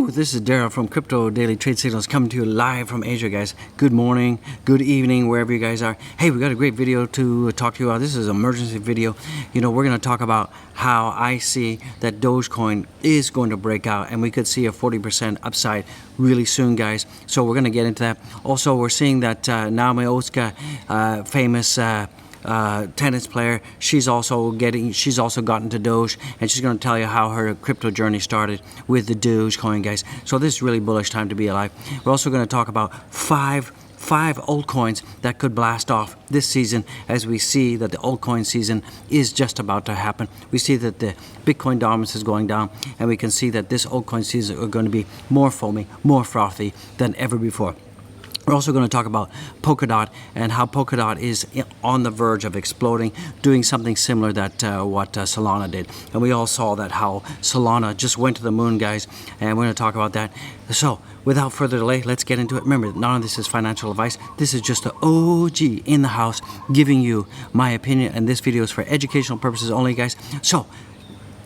Woo! This is Daryl from Crypto Daily Trade Signals coming to you live from Asia, guys. Good morning, good evening, wherever you guys are. Hey, we got a great video to talk to you about. This is an emergency video. We're going to talk about how I see that Dogecoin is going to break out, and we could see a 40% upside really soon, guys. So we're going to get into that. Also, we're seeing that Naomi Osaka, famous tennis player, she's also gotten to Doge, and she's going to tell you how her crypto journey started with the Dogecoin, guys. So this is really bullish time to be alive. We're also going to talk about five altcoins that could blast off this season, as we see that the altcoin season is just about to happen. We see that the Bitcoin dominance is going down, and we can see that this altcoin season are going to be more foamy, more frothy than ever before. We're also going to talk about Polkadot and how Polkadot is on the verge of exploding, doing something similar that what Solana did. And we all saw that how Solana just went to the moon, guys, and we're going to talk about that. So without further delay, let's get into it. Remember, none of this is financial advice. This is just the OG in the house giving you my opinion, and this video is for educational purposes only, guys. So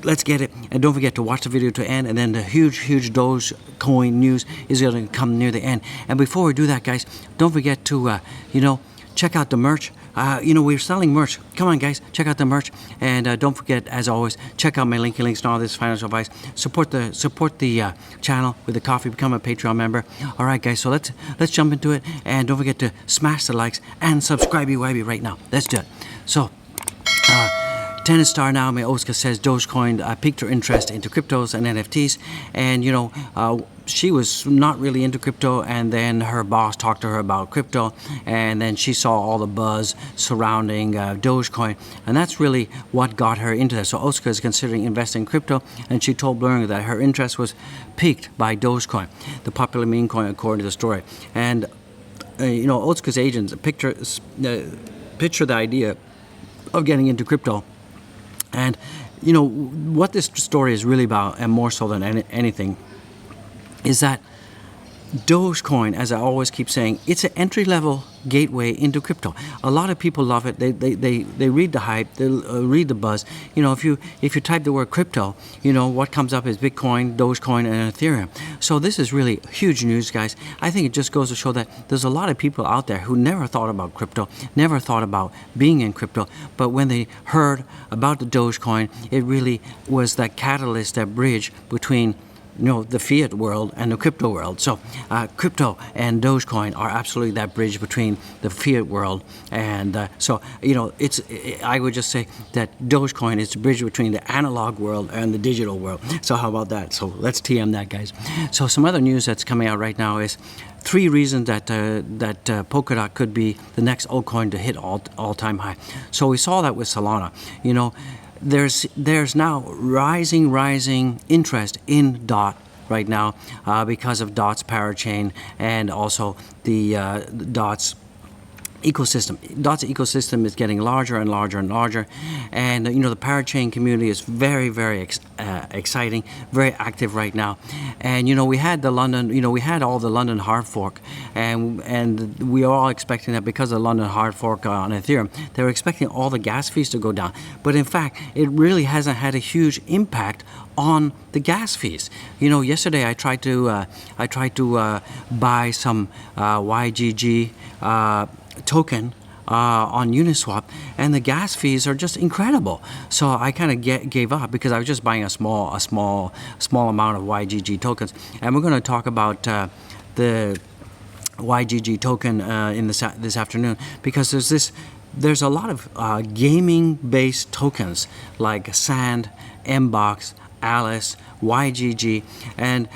let's get it, and don't forget to watch the video to end, and then the huge Dogecoin news is going to come near the end. And before we do that, guys, don't forget to check out the merch. We're selling merch. Come on, guys, check out the merch, and don't forget, as always, check out my links and all this financial advice. Support the channel with the coffee. Become a Patreon member. All right, guys. So let's jump into it, and don't forget to smash the likes and subscribe right now. Let's do it. So. Tennis star Naomi Osaka says Dogecoin piqued her interest into cryptos and NFTs, and she was not really into crypto, and then her boss talked to her about crypto, and then she saw all the buzz surrounding Dogecoin, and that's really what got her into that. So Osaka is considering investing in crypto, and she told Bloomberg that her interest was piqued by Dogecoin, the popular meme coin, according to the story. And Osaka's agents picture the idea of getting into crypto. And what this story is really about, and more so than anything, is that Dogecoin, as I always keep saying, it's an entry-level gateway into crypto. A lot of people love it. They read the hype, they read the buzz. If you type the word crypto, what comes up is Bitcoin, Dogecoin, and Ethereum. So this is really huge news, guys. I think it just goes to show that there's a lot of people out there who never thought about crypto, never thought about being in crypto, but when they heard about the Dogecoin, it really was that catalyst, that bridge between the fiat world and the crypto world. So crypto and Dogecoin are absolutely that bridge between the fiat world, and I would just say that Dogecoin is the bridge between the analog world and the digital world. So how about that? So let's TM that, guys. So some other news that's coming out right now is 3 reasons that Polkadot could be the next altcoin to hit all-time high. So we saw that with Solana. There's now rising interest in DOT right now because of DOT's parachain, and also the DOT's ecosystem. DOT's ecosystem is getting larger and larger and larger, and the parachain community is very exciting, very active right now. And we had all the London hard fork, and we are all expecting that because of the London hard fork on Ethereum, they were expecting all the gas fees to go down. But in fact, it really hasn't had a huge impact on the gas fees. Yesterday I tried to buy some YGG token on Uniswap, and the gas fees are just incredible. So I kind of gave up, because I was just buying a small amount of YGG tokens. And we're going to talk about the YGG token in this afternoon, because there's a lot of gaming-based tokens like Sand, Mbox, Alice, YGG, and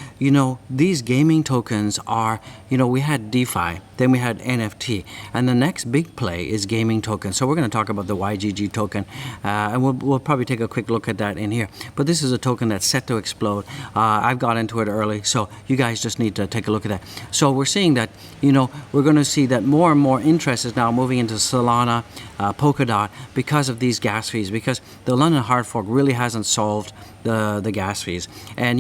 these gaming tokens are, we had DeFi, then we had NFT, and the next big play is gaming tokens. So we're going to talk about the YGG token, and we'll probably take a quick look at that in here. But this is a token that's set to explode. I've got into it early, so you guys just need to take a look at that. So we're seeing that, we're going to see that more and more interest is now moving into Solana, Polkadot, because of these gas fees, because the London hard fork really hasn't solved the gas fees. And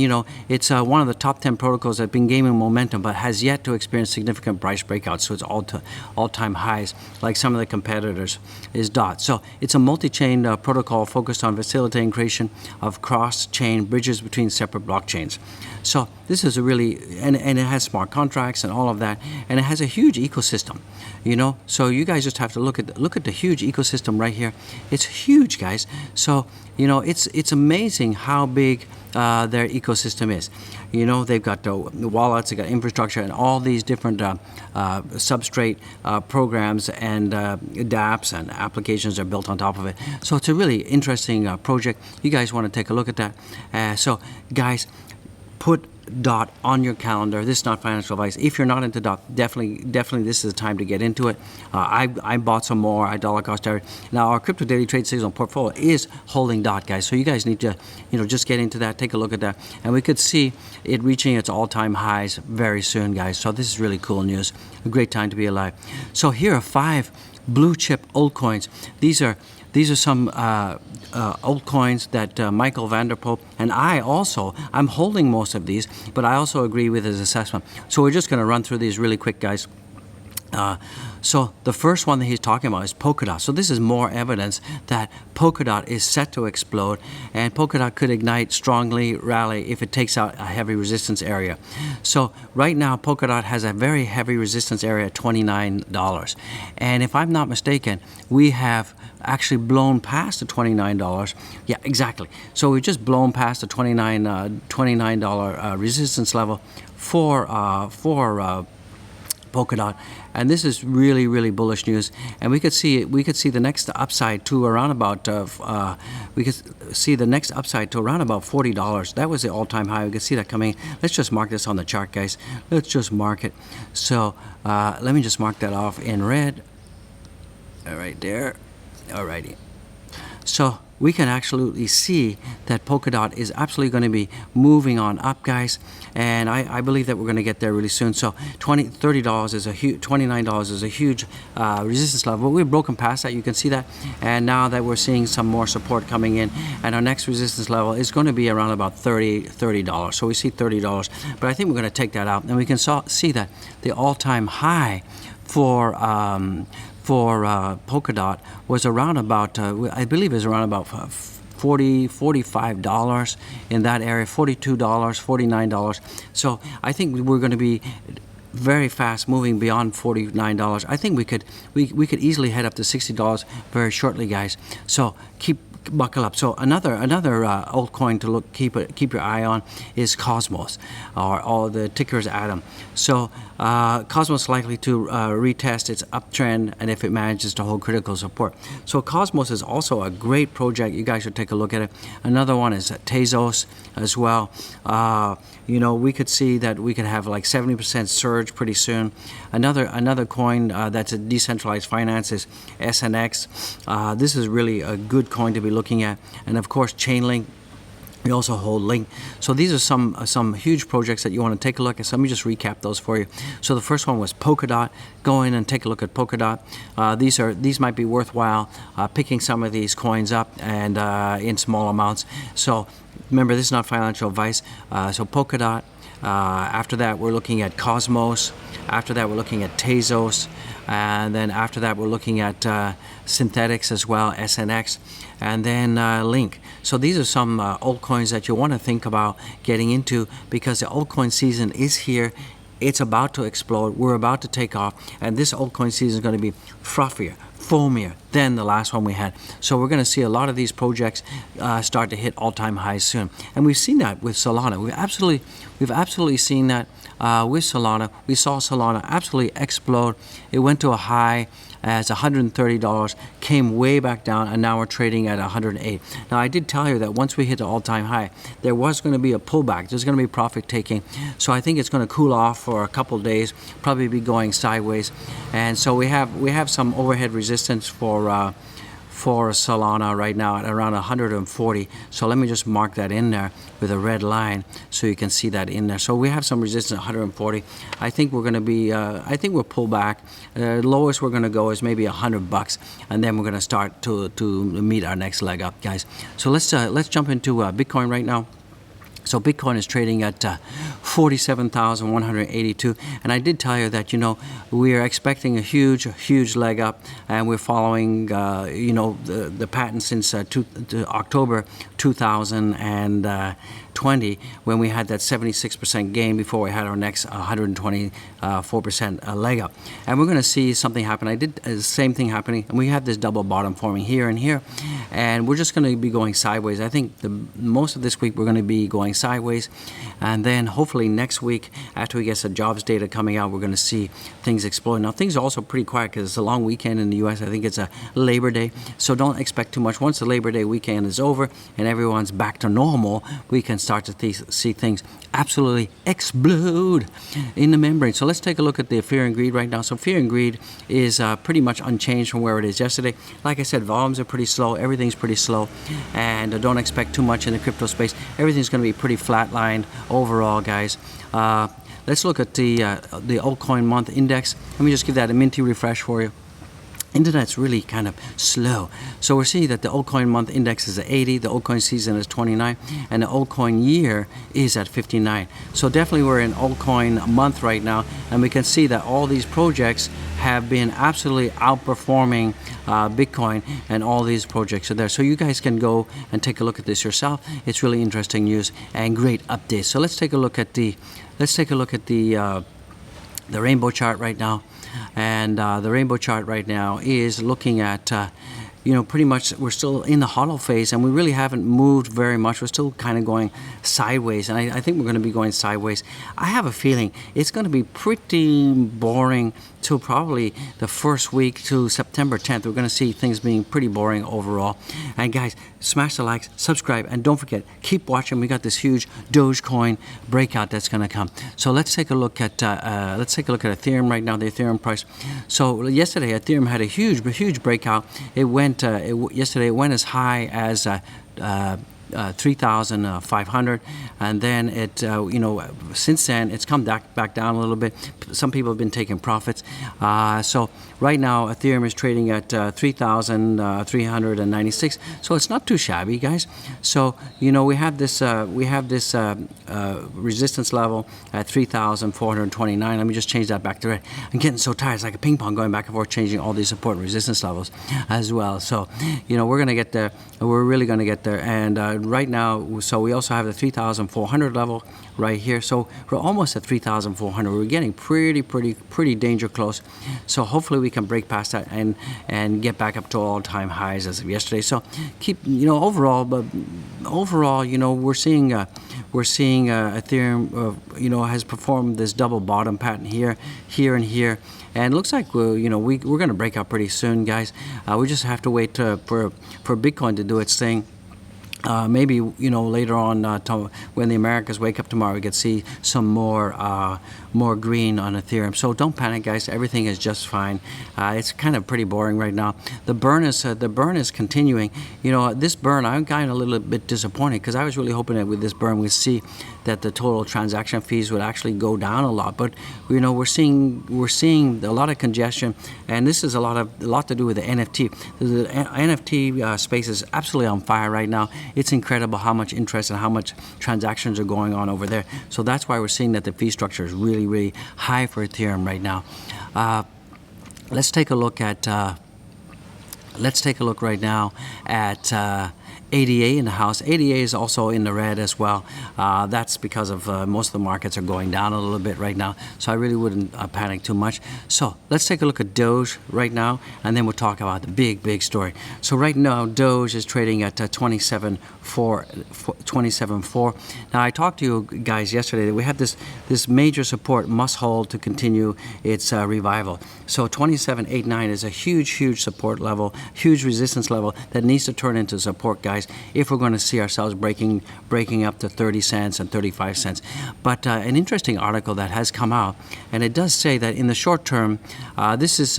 it's one of the top 10 protocols that have been gaining momentum, but has yet to experience significant price breakouts. So it's all-time highs, like some of the competitors is DOT. So it's a multi-chain protocol focused on facilitating creation of cross-chain bridges between separate blockchains. So this is a really, and it has smart contracts and all of that, and it has a huge ecosystem, you know. So you guys just have to look at the huge ecosystem right here. It's huge, guys. So you know, it's amazing how big their ecosystem is. You know, they've got the wallets, they've got infrastructure, and all these different substrate programs and dApps and applications are built on top of it. So it's a really interesting project. You guys want to take a look at that. So guys, put DOT on your calendar. This is not financial advice. If you're not into DOT, definitely this is the time to get into it. I bought some more. I dollar cost average. Now our crypto daily trade signal portfolio is holding DOT, guys. So you guys need to, you know, just get into that, take a look at that, and we could see it reaching its all-time highs very soon, guys. So this is really cool news. A great time to be alive. So here are 5 blue chip altcoins. These are some altcoins that Michael Vanderpoel and I'm holding most of these, but I also agree with his assessment. So we're just going to run through these really quick, guys. So the first one that he's talking about is Polkadot. So this is more evidence that Polkadot is set to explode, and Polkadot could ignite strongly, rally if it takes out a heavy resistance area. So right now Polkadot has a very heavy resistance area at $29, and if I'm not mistaken, we have actually blown past the $29. Yeah, exactly. So we've just blown past the $29 resistance level for Polkadot, and this is really, really bullish news. And we could see the next upside to around about $40. That was the all-time high. We could see that coming. Let's just mark this on the chart, guys. Let's just mark it. So let me just mark that off in red. All right there. Alrighty. So we can absolutely see that Polkadot is absolutely going to be moving on up, guys, and I believe that we're going to get there really soon. So $30 is a huge, $29 is a huge resistance level, but we've broken past that. You can see that, and now that we're seeing some more support coming in, and our next resistance level is going to be around about $30. So we see $30, but I think we're going to take that out, and we can see that the all-time high for Polkadot was around about, I believe it was around about $45 in that area, $42, $49. So I think we're going to be very fast moving beyond $49. I think we could easily head up to $60 very shortly, guys. So buckle up. So another altcoin to keep your eye on is Cosmos, or the ticker is Atom. So Cosmos likely to retest its uptrend, and if it manages to hold critical support. So Cosmos is also a great project. You guys should take a look at it. Another one is Tezos as well. You know, we could see that we could have like 70% surge pretty soon. Another coin that's a decentralized finance is SNX. This is really a good coin to be looking at, and of course Chainlink. We also hold Link. So these are some huge projects that you want to take a look at. So let me just recap those for you. So the first one was Polkadot. Go in and take a look at Polkadot. These might be worthwhile picking some of these coins up and in small amounts. So remember, this is not financial advice. So Polkadot. After that, we're looking at Cosmos. After that, we're looking at Tezos. And then after that, we're looking at Synthetics as well, SNX, and then Link. So these are some altcoins that you want to think about getting into, because the altcoin season is here. It's about to explode. We're about to take off, and this altcoin season is going to be frothier, foamier than the last one we had. So we're going to see a lot of these projects start to hit all-time highs soon, and we've seen that with Solana. We've absolutely seen that with Solana. We saw Solana absolutely explode. It went to a high as $130, came way back down, and now we're trading at $108. Now, I did tell you that once we hit the all-time high, there was going to be a pullback. There's going to be profit taking. So I think it's going to cool off for a couple days, probably be going sideways. And so we have some overhead resistance for Solana right now at around 140. So let me just mark that in there with a red line so you can see that in there. So we have some resistance at 140. I think we're going to be, I think we'll pull back. Lowest we're going to go is maybe $100, and then we're going to start to meet our next leg up, guys. So let's jump into Bitcoin right now. So Bitcoin is trading at 47,182, and I did tell you that, you know, we are expecting a huge leg up, and we're following you know, the pattern since October 2000 and 20 when we had that 76% gain before we had our next 124% leg up. And we're going to see something happen. I did the same thing happening, and we have this double bottom forming here and here, and we're just going to be going sideways. I think most of this week we're going to be going sideways, and then hopefully next week after we get some jobs data coming out, we're going to see things explode. Now things are also pretty quiet because it's a long weekend in the US. I think it's a Labor Day, so don't expect too much. Once the Labor Day weekend is over and everyone's back to normal, we can start to see things absolutely explode in the membrane. So let's take a look at the fear and greed right now. So fear and greed is pretty much unchanged from where it is yesterday. Like I said, volumes are pretty slow, everything's pretty slow, and don't expect too much in the crypto space. Everything's going to be pretty flatlined overall, guys. Let's look at the altcoin month index. Let me just give that a minty refresh for you. Internet's really kind of slow. So we're seeing that the altcoin month index is at 80, the altcoin season is 29, and the altcoin year is at 59. So definitely we're in altcoin month right now, and we can see that all these projects have been absolutely outperforming Bitcoin, and all these projects are there. So you guys can go and take a look at this yourself. It's really interesting news and great updates. So let's take a look at the rainbow chart right now. And the rainbow chart right now is looking at, pretty much we're still in the hodl phase, and we really haven't moved very much. We're still kind of going sideways, and I think we're going to be going sideways. I have a feeling it's going to be pretty boring till probably the first week to September 10th. We're going to see things being pretty boring overall. And guys, smash the likes, subscribe, and don't forget, keep watching. We got this huge Dogecoin breakout that's going to come. So let's take a look at Ethereum right now. The Ethereum price. So yesterday, Ethereum had a huge breakout. It went yesterday. It went as high as 3,500, and then it since then it's come back down a little bit. Some people have been taking profits, so right now Ethereum is trading at 3,396, so it's not too shabby, guys. So we have this resistance level at 3,429. Let me just change that back to red. I'm getting so tired. It's like a ping pong going back and forth, changing all these support and resistance levels as well. So we're gonna get there. We're really gonna get there. And right now, so we also have the 3,400 level right here. So we're almost at 3,400. We're getting pretty danger close. So hopefully we can break past that and get back up to all-time highs as of yesterday. So keep overall, we're seeing Ethereum has performed this double bottom pattern here, and here. And it looks like we're going to break out pretty soon, guys. We just have to wait for Bitcoin to do its thing. Maybe later on when the Americans wake up tomorrow, we could see some more green on Ethereum. So don't panic, guys. Everything is just fine. It's kind of pretty boring right now. The burn is continuing. This burn, I'm kind of a little bit disappointed because I was really hoping that with this burn we'd see that the total transaction fees would actually go down a lot. But we're seeing a lot of congestion, and this is a lot to do with the NFT. The NFT space is absolutely on fire right now. It's incredible how much interest and how much transactions are going on over there. So that's why we're seeing that the fee structure is really high for Ethereum right now. Let's take a look right now at ADA in the house. ADA is also in the red as well. That's because of most of the markets are going down a little bit right now. So I really wouldn't panic too much. So let's take a look at Doge right now, and then we'll talk about the big story. So right now, Doge is trading at 27.4. Now I talked to you guys yesterday that we have this major support must hold to continue its revival. So 27.89 is a huge support level, huge resistance level that needs to turn into support, guys, if we're going to see ourselves breaking up to 30 cents and 35 cents. But an interesting article that has come out, and it does say that in the short term, this is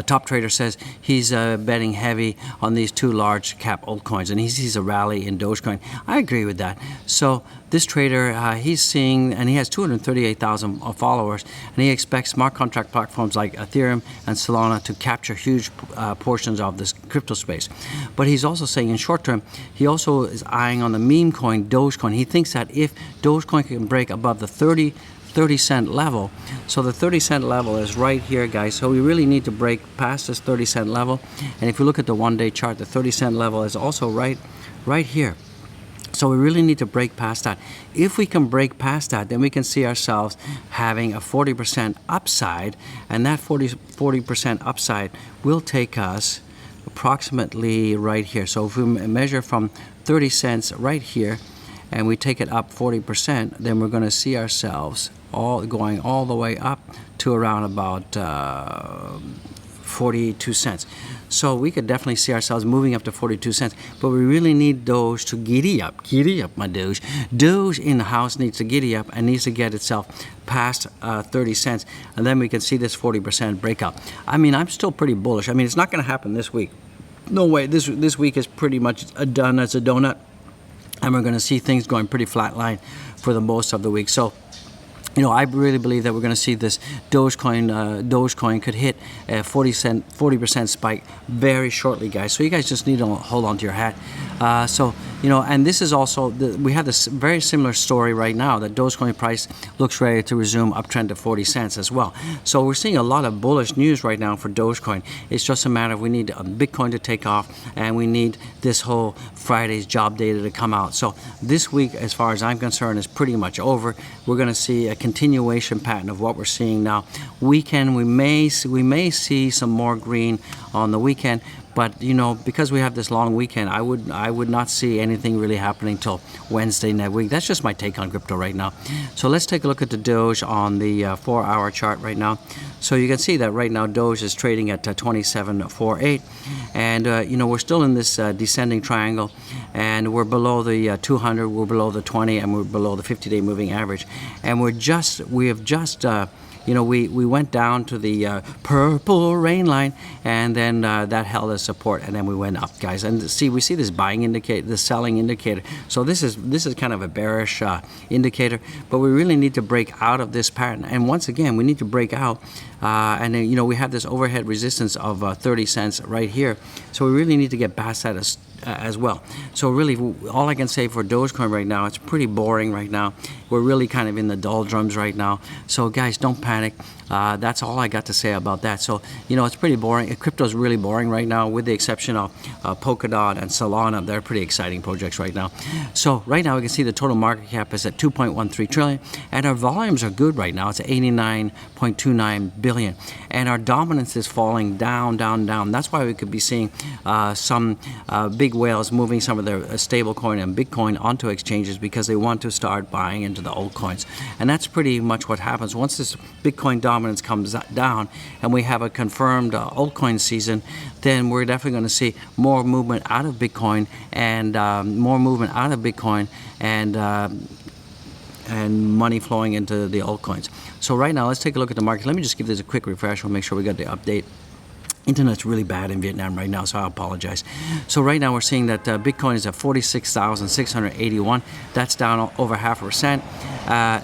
Top Trader says he's betting heavy on these two large cap altcoins, and he sees a rally in Dogecoin. I agree with that. So this trader, he's seeing, and he has 238,000 followers, and he expects smart contract platforms like Ethereum and Solana to capture huge portions of this crypto space. But he's also saying in short term, he also is eyeing on the meme coin, Dogecoin. He thinks that if Dogecoin can break above the 30 cent level. So the 30 cent level is right here, guys. So we really need to break past this 30 cent level. And if you look at the one-day chart, the 30 cent level is also right here. So we really need to break past that. If we can break past that, then we can see ourselves having a 40% upside, and that 40% upside will take us approximately right here. So if we measure from 30 cents right here, and we take it up 40%, then we're going to see ourselves going all the way up to around about 42 cents. So we could definitely see ourselves moving up to 42 cents, but we really need Doge to giddy up my Doge. Doge in the house needs to giddy up and needs to get itself past 30 cents, and then we can see this 40% breakout. I mean, I'm still pretty bullish. I mean, it's not going to happen this week. No way. This week is pretty much done as a donut, and we're going to see things going pretty flat line for the most of the week. So, you know, I really believe that we're going to see this Dogecoin could hit a 40% spike very shortly, guys. So you guys just need to hold on to your hat. So, you know, and this is also, we have this very similar story right now that Dogecoin price looks ready to resume uptrend to 40 cents as well. So we're seeing a lot of bullish news right now for Dogecoin. It's just a matter of we need Bitcoin to take off, and we need this whole Friday's job data to come out. So this week, as far as I'm concerned, is pretty much over. We're going to see a continuation pattern of what we're seeing now. Weekend, we may see some more green on the weekend, but you know, because we have this long weekend, I would not see anything really happening till Wednesday next week. That's just my take on crypto right now. So let's take a look at the Doge on the 4-hour chart right now. So you can see that right now Doge is trading at 27.48, and you know, we're still in this descending triangle, and we're below the 200, we're below the 20, and we're below the 50-day moving average, and we have just you know, we went down to the purple rain line, and then that held as support, and then we went up, guys. And see, we see this buying indicator, the selling indicator. So this is kind of a bearish indicator, but we really need to break out of this pattern. And once again, we need to break out, and then, you know, we have this overhead resistance of 30 cents right here. So we really need to get past that as well. So really, all I can say for Dogecoin right now, it's pretty boring right now. We're really kind of in the doldrums right now. So guys, don't panic. That's all I got to say about that. So, you know, it's pretty boring. Crypto's really boring right now, with the exception of Polkadot and Solana. They're pretty exciting projects right now. So right now we can see the total market cap is at 2.13 trillion, and our volumes are good right now. It's at 89.29 billion, and our dominance is falling down. That's why we could be seeing some big whales moving some of their stablecoin and Bitcoin onto exchanges, because they want to start buying into the altcoins. And that's pretty much what happens once this Bitcoin dominance comes down and we have a confirmed altcoin season. Then we're definitely going to see more movement out of Bitcoin, and and money flowing into the altcoins. So right now, let's take a look at the market. Let me just give this a quick refresh. We'll make sure we got the update. Internet's really bad in Vietnam right now, so I apologize. So right now we're seeing that Bitcoin is at 46,681. That's down over 0.5%.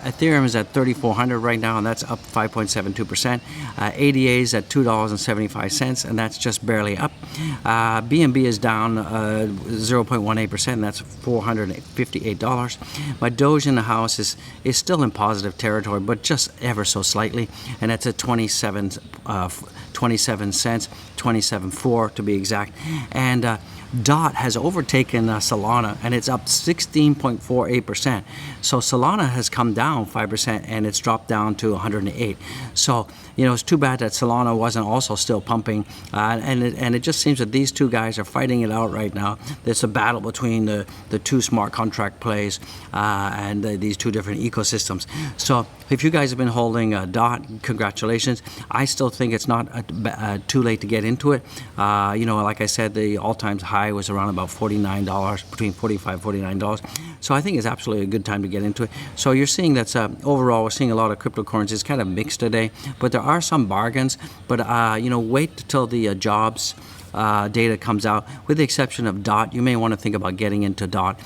Ethereum is at 3,400 right now, and that's up 5.72%. ADA is at $2.75, and that's just barely up. BNB is down 0.18%, and that's $458. My Doge in the house is still in positive territory, but just ever so slightly, and that's at 27 cents, 27.4 to be exact. And DOT has overtaken Solana, and it's up 16.48%. So Solana has come down 5%, and it's dropped down to 108. So, you know, it's too bad that Solana wasn't also still pumping, and it just seems that these two guys are fighting it out right now. There's a battle between the two smart contract plays and these two different ecosystems. So if you guys have been holding DOT, congratulations. I still think it's not too late to get into it. You know, like I said, the all-time high was around about $49, between $45 $49. So I think it's absolutely a good time to get into it. So you're seeing that's overall, we're seeing a lot of cryptocurrencies kind of mixed today, but there are some bargains. But you know, wait till the jobs data comes out. With the exception of DOT, you may want to think about getting into DOT.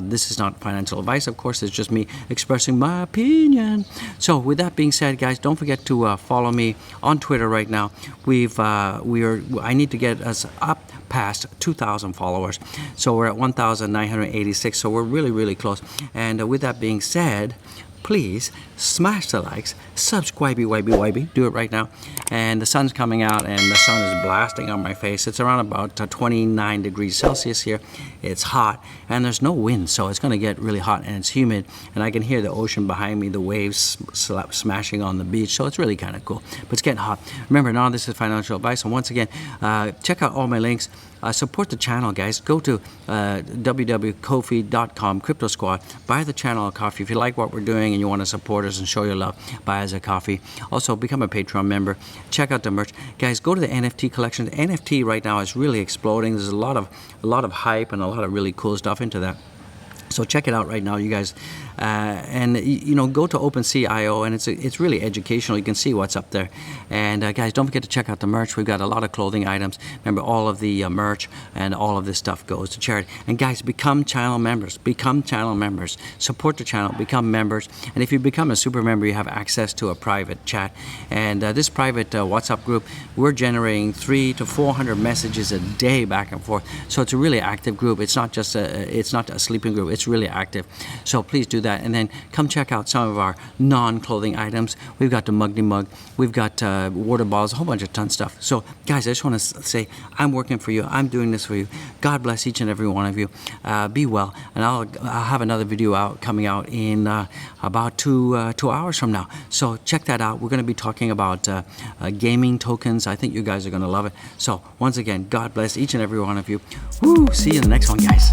This is not financial advice, of course. It's just me expressing my opinion. So with that being said, guys, don't forget to follow me on Twitter right now. I need to get us up past 2,000 followers. So we're at 1,986. So we're really, really close. And with that being said, please smash the likes, subscribe, do it right now. And the sun's coming out, and the sun is blasting on my face. It's around about 29 degrees Celsius here. It's hot, and there's no wind, so it's going to get really hot, and it's humid, and I can hear the ocean behind me, the waves smashing on the beach, so it's really kind of cool. But it's getting hot. Remember, none of this is financial advice, and once again, check out all my links. Support the channel, guys. Go to www.kofi.com, Crypto Squad. Buy the channel a coffee. If you like what we're doing and you want to support us and show your love, buy us a coffee. Also, become a Patreon member. Check out the merch. Guys, go to the NFT collection. The NFT right now is really exploding. There's a lot of hype and a lot of really cool stuff into that. So check it out right now, you guys, and go to OpenSea.io, and it's really educational. You can see what's up there, and guys, don't forget to check out the merch. We've got a lot of clothing items. Remember, all of the merch and all of this stuff goes to charity. And guys, become channel members. Become channel members. Support the channel. Become members. And if you become a super member, you have access to a private chat. And this private WhatsApp group, we're generating 300 to 400 messages a day back and forth. So it's a really active group. It's not just it's not a sleeping group. It's really active. So please do that, and then come check out some of our non-clothing items. We've got the Mugny Mug, we've got water bottles, a whole bunch of ton stuff. So guys, I just want to say I'm working for you. I'm doing this for you. God bless each and every one of you. Be well, and I'll have another video coming out in about 2 hours from now. So check that out. We're going to be talking about gaming tokens. I think you guys are going to love it. So once again, God bless each and every one of you. Woo! See you in the next one, guys.